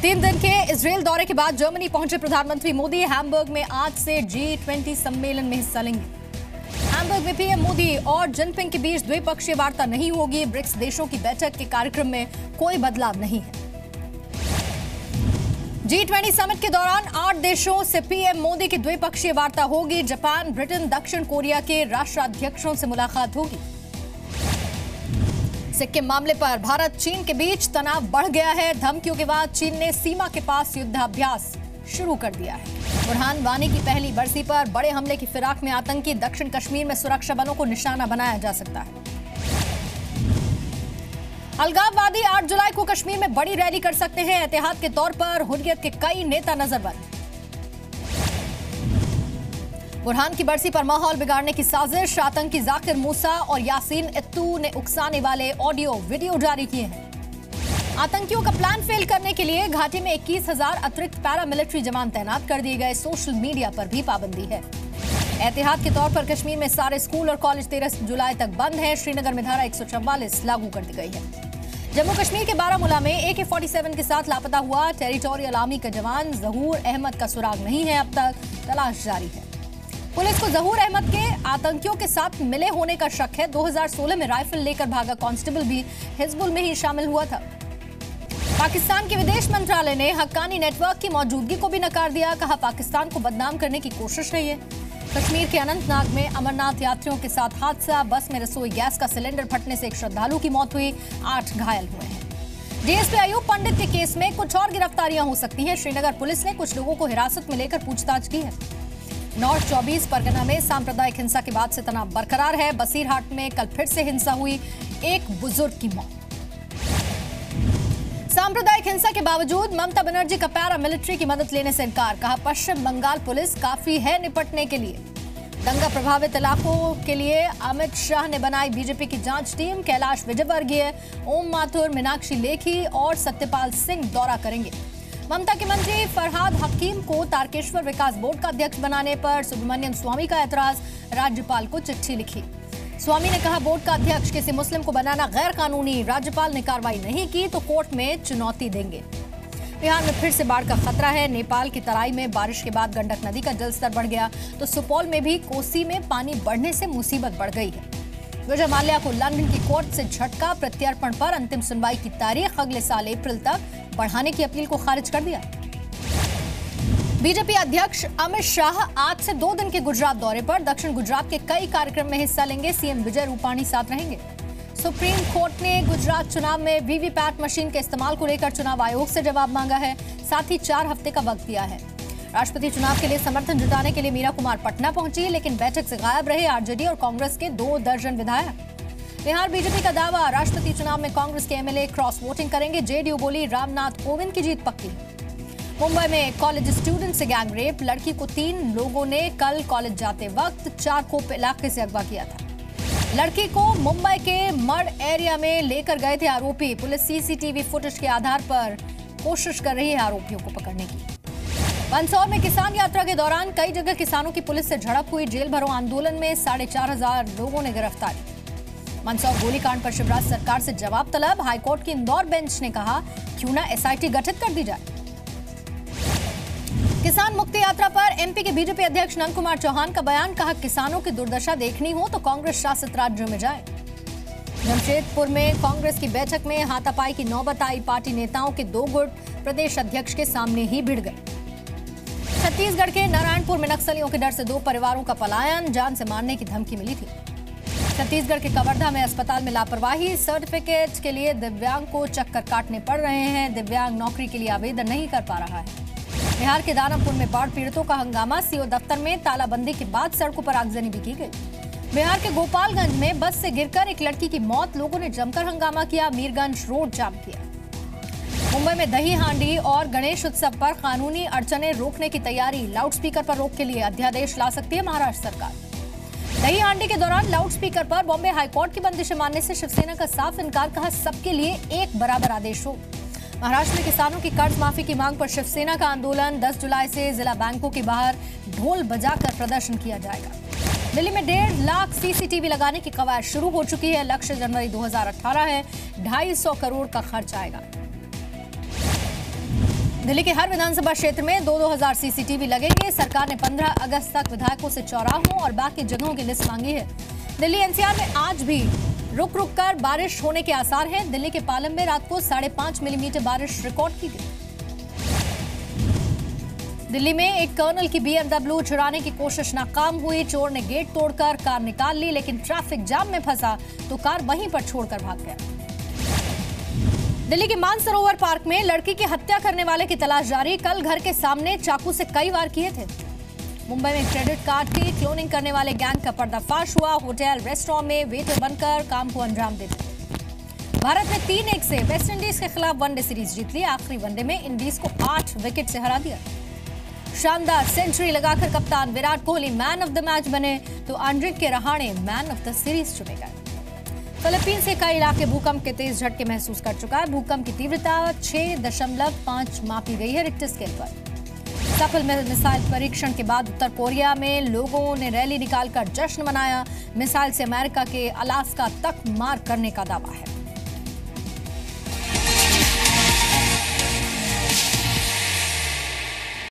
3 दिन के इजरायल दौरे के बाद जर्मनी पहुंचे प्रधानमंत्री मोदी। हैम्बर्ग में आज से G20 सम्मेलन में हिस्सा लेंगे। हैम्बर्ग में पीएम मोदी और जिनपिंग के बीच द्विपक्षीय वार्ता नहीं होगी। ब्रिक्स देशों की बैठक के कार्यक्रम में कोई बदलाव नहीं है। G20 समिट के दौरान 8 देशों से पीएम मोदी की द्विपक्षीय वार्ता होगी। जापान, ब्रिटेन, दक्षिण कोरिया के राष्ट्राध्यक्षों से मुलाकात होगी। सिक्किम मामले पर भारत चीन के बीच तनाव बढ़ गया है। धमकियों के बाद चीन ने सीमा के पास युद्धाभ्यास शुरू कर दिया है। बुरहान वानी की पहली बरसी पर बड़े हमले की फिराक में आतंकी। दक्षिण कश्मीर में सुरक्षा बलों को निशाना बनाया जा सकता है। अलगाववादी 8 जुलाई को कश्मीर में बड़ी रैली कर सकते हैं। एहतियात के तौर पर हुर्रियत के कई नेता नजरबंद। बुरहान की बरसी पर माहौल बिगाड़ने की साजिश। आतंकी जाकिर मूसा और यासीन इत्तू ने उकसाने वाले ऑडियो वीडियो जारी किए हैं। आतंकियों का प्लान फेल करने के लिए घाटी में 21,000 अतिरिक्त पैरामिलिट्री जवान तैनात कर दिए गए। सोशल मीडिया पर भी पाबंदी है। एहतियात के तौर पर कश्मीर में सारे स्कूल और कॉलेज 13 जुलाई तक बंद हैं। श्रीनगर में धारा 144 लागू कर दी गई है। जम्मू कश्मीर के बारामूला में AK-47 के साथ लापता हुआ टेरिटोरियल आर्मी का जवान जहूर अहमद का सुराग नहीं है। अब तक तलाश जारी है। पुलिस को जहूर अहमद के आतंकियों के साथ मिले होने का शक है। 2016 में राइफल लेकर भागा कांस्टेबल भी हिजबुल में ही शामिल हुआ था। पाकिस्तान के विदेश मंत्रालय ने हक्कानी नेटवर्क की मौजूदगी को भी नकार दिया। कहा, पाकिस्तान को बदनाम करने की कोशिश है ये। कश्मीर के अनंतनाग में अमरनाथ यात्रियों के साथ हादसा। बस में रसोई गैस का सिलेंडर फटने से एक श्रद्धालु की मौत हुई, 8 घायल हुए हैं। डीएसपी अयूब पंडित के केस में कुछ और गिरफ्तारियां हो सकती हैं। श्रीनगर पुलिस ने कुछ लोगों को हिरासत में लेकर पूछताछ की है। नॉर्थ 24 परगना में सांप्रदायिक हिंसा के बाद से तनाव बरकरार है। बसीरहाट में कल फिर से हिंसा हुई, एक बुजुर्ग की मौत। सांप्रदायिक हिंसा के बावजूद ममता बनर्जी का पैरामिलिट्री की मदद लेने से इनकार। कहा, पश्चिम बंगाल पुलिस काफी है निपटने के लिए। दंगा प्रभावित इलाकों के लिए अमित शाह ने बनाई बीजेपी की जांच टीम। कैलाश विजयवर्गीय, ओम माथुर, मीनाक्षी लेखी और सत्यपाल सिंह दौरा करेंगे। ममता के मंत्री फरहाद हकीम को तारकेश्वर विकास बोर्ड का अध्यक्ष बनाने पर सुब्रमण्यम स्वामी का ऐतराज। राज्यपाल को चिट्ठी लिखी। स्वामी ने कहा, बोर्ड का अध्यक्ष किसी मुस्लिम को बनाना गैर कानूनी। राज्यपाल ने कार्रवाई नहीं की तो कोर्ट में चुनौती देंगे। बिहार में फिर से बाढ़ का खतरा है। नेपाल की तराई में बारिश के बाद गंडक नदी का जलस्तर बढ़ गया तो सुपौल में भी कोसी में पानी बढ़ने से मुसीबत बढ़ गई है। विजय माल्या को लंदन की कोर्ट से झटका। प्रत्यर्पण पर अंतिम सुनवाई की तारीख अगले साल अप्रैल तक बढ़ाने की अपील को खारिज कर दिया। बीजेपी अध्यक्ष अमित शाह आज से 2 दिन के गुजरात दौरे पर। दक्षिण गुजरात के कई कार्यक्रम में हिस्सा लेंगे। सीएम विजय रूपाणी साथ रहेंगे। सुप्रीम कोर्ट ने गुजरात चुनाव में वीवीपैट मशीन के इस्तेमाल को लेकर चुनाव आयोग से जवाब मांगा है। साथ ही 4 हफ्ते का वक्त दिया है। राष्ट्रपति चुनाव के लिए समर्थन जुटाने के लिए मीरा कुमार पटना पहुंची, लेकिन बैठक से गायब रहे आरजेडी और कांग्रेस के 2 दर्जन विधायक। बिहार बीजेपी का दावा, राष्ट्रपति चुनाव में कांग्रेस के एमएलए क्रॉस वोटिंग करेंगे। जेडीयू बोली, रामनाथ कोविंद की जीत पक्की है। मुंबई में कॉलेज स्टूडेंट से गैंग रेप। लड़की को 3 लोगों ने कल कॉलेज जाते वक्त चारकोप इलाके से अगवा किया था। लड़की को मुंबई के मड एरिया में लेकर गए थे आरोपी। पुलिस सीसीटीवी फुटेज के आधार पर कोशिश कर रही है आरोपियों को पकड़ने की। मंदसौर में किसान यात्रा के दौरान कई जगह किसानों की पुलिस से झड़प हुई। जेल भरो आंदोलन में 4,500 लोगों ने गिरफ्तारी। मंदसौर गोलीकांड पर शिवराज सरकार से जवाब तलब। हाईकोर्ट की इंदौर बेंच ने कहा, क्यों ना एसआईटी गठित कर दी जाए। किसान मुक्ति यात्रा पर एमपी के बीजेपी अध्यक्ष नंद कुमार चौहान का बयान। कहा, किसानों की दुर्दशा देखनी हो तो कांग्रेस शासित राज्यों में जाए। जमशेदपुर में कांग्रेस की बैठक में हाथापाई की नौबत आई। पार्टी नेताओं के 2 गुट प्रदेश अध्यक्ष के सामने ही भिड़ गए। छत्तीसगढ़ के नारायणपुर में नक्सलियों के डर से 2 परिवारों का पलायन। जान से मारने की धमकी मिली थी। छत्तीसगढ़ के कवर्धा में अस्पताल में लापरवाही। सर्टिफिकेट के लिए दिव्यांग को चक्कर काटने पड़ रहे हैं। दिव्यांग नौकरी के लिए आवेदन नहीं कर पा रहा है। बिहार के दानापुर में बाढ़ पीड़ितों का हंगामा। सीओ दफ्तर में तालाबंदी के बाद सड़कों पर आगजनी भी की गई। बिहार के गोपालगंज में बस से गिरकर एक लड़की की मौत। लोगों ने जमकर हंगामा किया। मीरगंज रोड जाम किया। मुंबई में दही हांडी और गणेश उत्सव पर कानूनी अड़चने रोकने की तैयारी। लाउडस्पीकर पर रोक के लिए अध्यादेश ला सकती है महाराष्ट्र सरकार। दही हांडी के दौरान लाउडस्पीकर पर बॉम्बे हाईकोर्ट की बंदिशें मानने से शिवसेना का साफ इनकार। कहा, सबके लिए एक बराबर आदेश हो। महाराष्ट्र में किसानों की कर्ज माफी की मांग पर शिवसेना का आंदोलन। 10 जुलाई से जिला बैंकों के बाहर ढोल बजाकर प्रदर्शन किया जाएगा। दिल्ली में 1.5 लाख सीसीटीवी लगाने की कवायद शुरू हो चुकी है। लक्ष्य जनवरी 2018 है। 250 करोड़ का खर्च आएगा। दिल्ली के हर विधानसभा क्षेत्र में 2-2000 सीसीटीवी लगेंगे। सरकार ने 15 अगस्त तक विधायकों से चौराहों और बाकी जगहों की लिस्ट मांगी है। दिल्ली एनसीआर में आज भी रुक रुक कर बारिश होने के आसार हैं। दिल्ली के पालम में रात को 5.5 मिलीमीटर बारिश रिकॉर्ड की गई। दिल्ली में एक कर्नल की BMW चुराने की कोशिश नाकाम हुई। चोर ने गेट तोड़कर कार निकाल ली, लेकिन ट्रैफिक जाम में फंसा तो कार वहीं पर छोड़कर भाग गया। दिल्ली के मानसरोवर पार्क में लड़की की हत्या करने वाले की तलाश जारी। कल घर के सामने चाकू से कई वार किए थे। मुंबई में क्रेडिट कार्ड की क्लोनिंग करने वाले गैंग का पर्दाफाश हुआ। होटल रेस्टोरेंट में वेटर बनकर काम को अंजाम देते थे। भारत ने 3-1 से वेस्टइंडीज के खिलाफ वनडे सीरीज जीत ली। आखिरी वनडे में इंडीज को 8 विकेट से हरा दिया। शानदार सेंचुरी लगाकर कप्तान Virat Kohli man of the match बने तो Ajinkya Rahane man of the series चुने गए। फिलीपींस के कई इलाके भूकंप के तेज झटके महसूस कर चुका है। भूकंप की तीव्रता 6.5 मापी गई है रिक्टर स्केल पर। सफल मिसाइल परीक्षण के बाद उत्तर कोरिया में लोगों ने रैली निकालकर जश्न मनाया। मिसाइल से अमेरिका के अलास्का तक मार करने का दावा है।